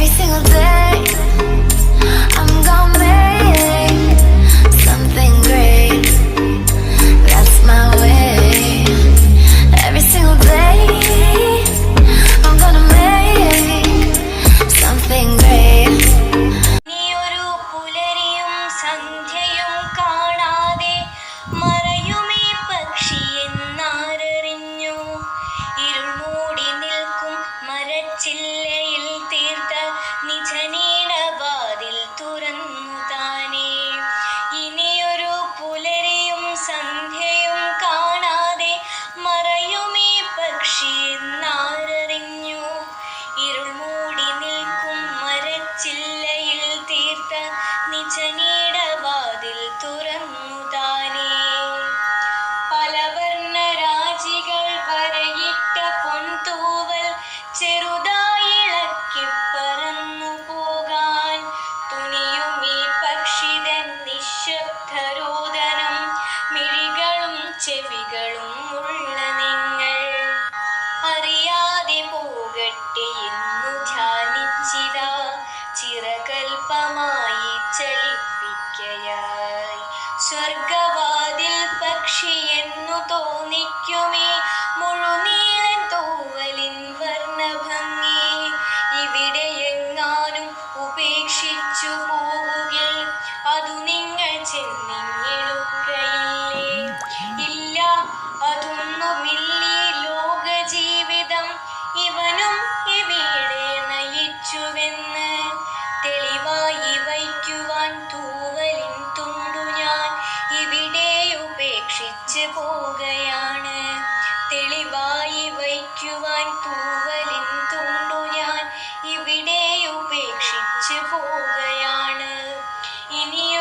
Every single day I'm gonna make something great. That's my way. Every single day I'm gonna make something great. നീയൊരു പുലരിയും സന്ധ്യയും കാണാതെ മറയുമേ പക്ഷി എന്നാരറിഞ്ഞു. ഇരുൾ മൂടി നിൽക്കും മരച്ചില്ലയിൽ തീർത്ത നിജനീടവാതിൽ തുറന്നു താനേ. ഇനിയൊരു പുലരിയും സന്ധ്യയും കാണാതെ മറയുമേ പക്ഷി എന്നാരറിഞ്ഞു. ഇരുൾ മൂടി നിൽക്കും മരച്ചില്ലയിൽ തീർത്ത നിജനീടവാതിൽ തുറന്നു താനേ. പലവർണ്ണ രാജികൾ വരയിട്ട പൊൻതൂവൽ ചെറുതായിളക്കി പറന്നു പോകാൻ തുനിയുമീ പക്ഷിതൻ നിശബ്ദരോദനം മിഴികളും ചെവികളും ഉള്ള നിങ്ങൾ. അറിയാതെ പോകട്ടെ എന്നു ധ്യാനിച്ചിതാ ചിറകൽപ്പമായി ചലിപ്പിക്കയായി. സ്വർഗവാതിൽ പക്ഷി എന്നു തോന്നിക്കുമേ മുഴുനീളൻ തൂവലിൻ വർണ്ണഭംഗി. ഇവിടെ എങ്ങാനും ഉപേക്ഷിച്ചു പോവുകിൽ അതു നിങ്ങൾ ചെന്നിങ്ങെടുക്കയില്ലേ? ഇല്ല, അതൊന്നുമില്ലീ ലോക ജീവിതം ഇവനും ഇവിടെ നയിച്ചുവെന്ന് തെളിവായി വയ്ക്കുവാൻ തൂവലിൻ തുണ്ടു ഞാൻ ഇവിടെ ഉപേക്ഷിച്ച് പോകയാണ്. തെളിവായി വയ്ക്കുവാൻ തൂവലിൻ തുണ്ടു ഞാൻ ഇവിടെ ഉപേക്ഷിച്ച് പോകയാണ്. ഇനിയൊരു